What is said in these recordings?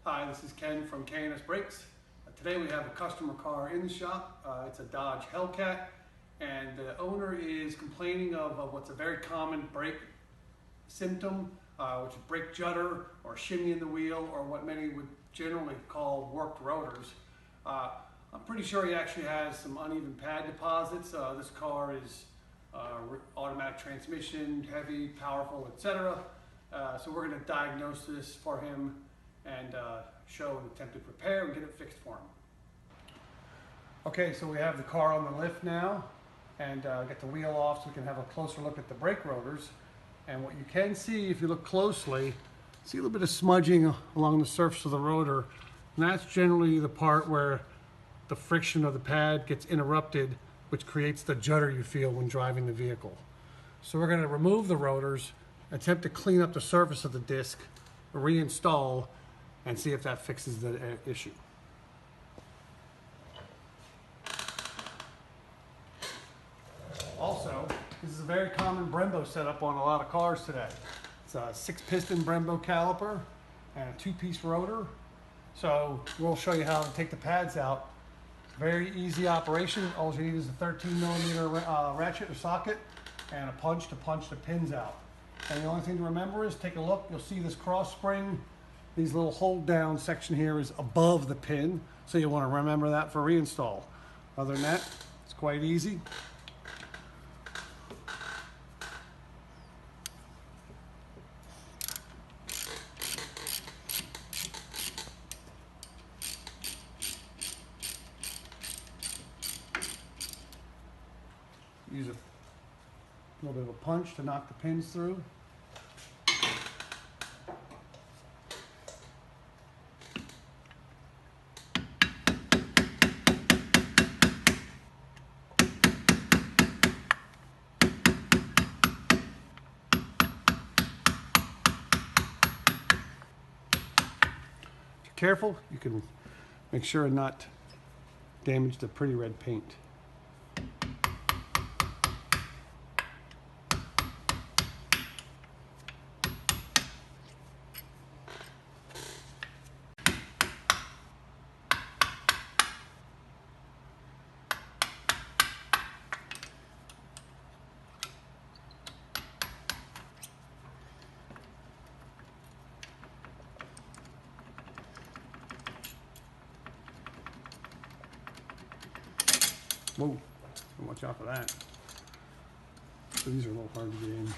Hi, this is Ken from K&S Brakes. Today we have a customer car in the shop. It's a Dodge Hellcat, and the owner is complaining of what's a very common brake symptom, which is brake judder or shimmy in the wheel, or what many would generally call warped rotors. I'm pretty sure he actually has some uneven pad deposits. This car is automatic transmission, heavy, powerful, etc. So we're going to diagnose this for him and show an attempted repair and get it fixed for him. Okay, so we have the car on the lift now, and get the wheel off so we can have a closer look at the brake rotors. And what you can see, if you look closely, see a little bit of smudging along the surface of the rotor, and that's generally the part where the friction of the pad gets interrupted, which creates the judder you feel when driving the vehicle. So we're going to remove the rotors, attempt to clean up the surface of the disc, reinstall, and see if that fixes the issue. Also, this is a very common Brembo setup on a lot of cars today. It's a 6-piston Brembo caliper and a 2-piece rotor. So we'll show you how to take the pads out. Very easy operation. All you need is a 13mm ratchet or socket and a punch to punch the pins out. And the only thing to remember is take a look. You'll see this cross spring. These little hold down section here is above the pin, so you want to remember that for reinstall. Other than that, it's quite easy. Use a little bit of a punch to knock the pins through. Careful, you can make sure and not damage the pretty red paint. Whoa, watch out for that. So these are a little hard to get in.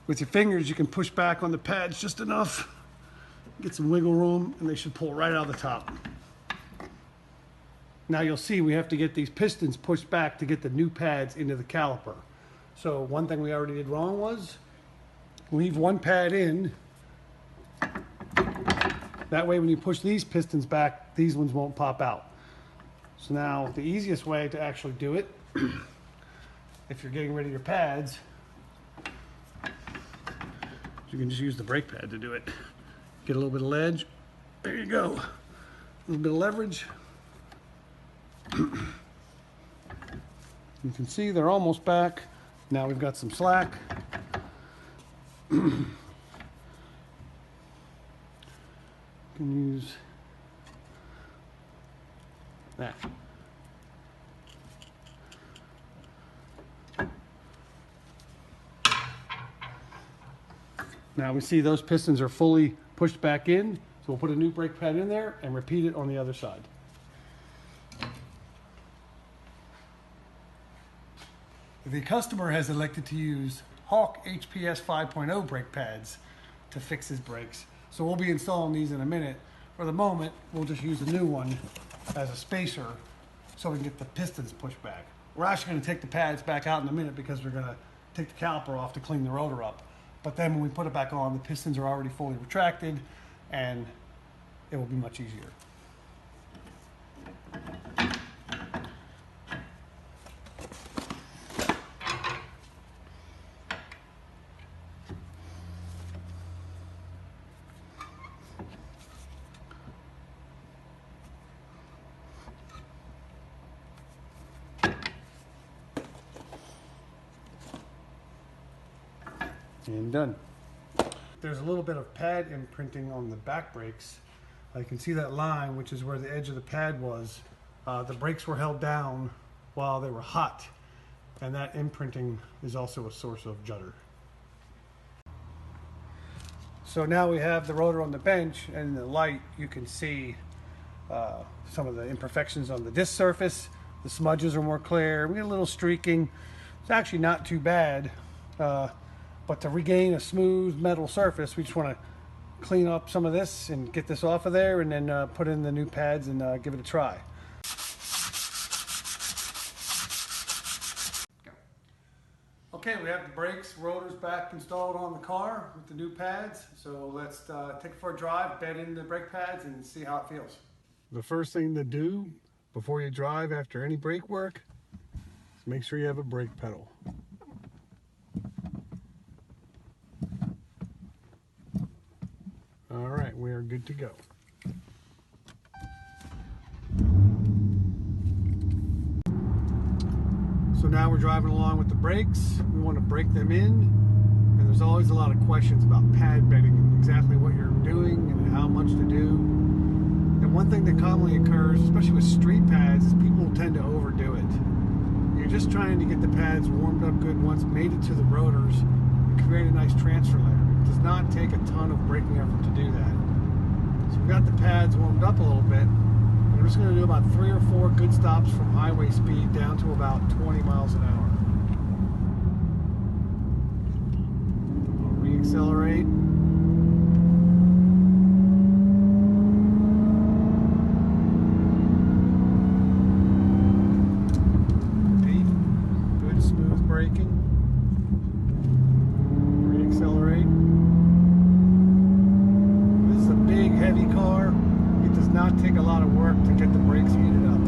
With your fingers, you can push back on the pads just enough, get some wiggle room, and they should pull right out of the top. Now you'll see we have to get these pistons pushed back to get the new pads into the caliper. So one thing we already did wrong was leave one pad in. That way when you push these pistons back, these ones won't pop out. So now the easiest way to actually do it, if you're getting rid of your pads, you can just use the brake pad to do it. Get a little bit of ledge. There you go. A little bit of leverage. You can see they're almost back. Now we've got some slack. You can use that. Now we see those pistons are fully pushed back in, so we'll put a new brake pad in there and repeat it on the other side. The customer has elected to use Hawk HPS 5.0 brake pads to fix his brakes. So we'll be installing these in a minute. For the moment, we'll just use a new one as a spacer so we can get the pistons pushed back. We're actually going to take the pads back out in a minute because we're going to take the caliper off to clean the rotor up. But then when we put it back on, the pistons are already fully retracted and it will be much easier. And done. There's a little bit of pad imprinting on the back brakes. You can see that line, which is where the edge of the pad was. The brakes were held down while they were hot, and that imprinting is also a source of judder. So now we have the rotor on the bench, and in the light you can see some of the imperfections on the disc surface. The smudges are more clear. We get a little streaking. It's actually not too bad, but to regain a smooth metal surface, we just want to clean up some of this and get this off of there, and then put in the new pads and give it a try. Okay, we have the brakes, rotors back installed on the car with the new pads. So let's take it for a drive, bed in the brake pads, and see how it feels. The first thing to do before you drive after any brake work is make sure you have a brake pedal. All right, we are good to go. So now we're driving along with the brakes. We want to brake them in, and there's always a lot of questions about pad bedding and exactly what you're doing and how much to do. And one thing that commonly occurs, especially with street pads, is people tend to overdo it. You're just trying to get the pads warmed up good once mated to the rotors and create a nice transfer ladder. It does not take a ton of braking effort to do that. So we've got the pads warmed up a little bit. We're just going to do about 3 or 4 good stops from highway speed down to about 20 miles an hour. I'll re-accelerate. Repeat. Good smooth braking. Re-accelerate. This is a big heavy car. It does not take a lot of work to get the brakes heated up.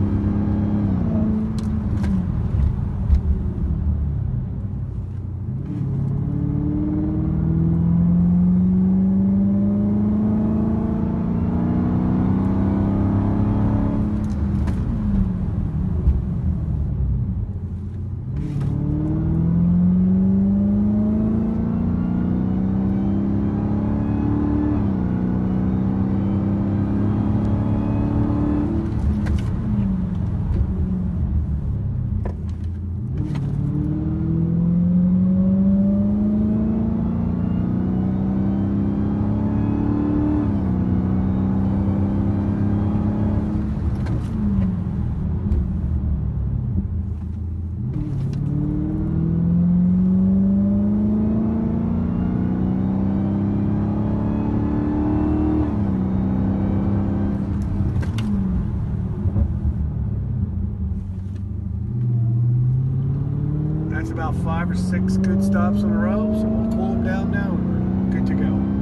That's about 5 or 6 good stops in a row, so we'll cool them down now and we're good to go.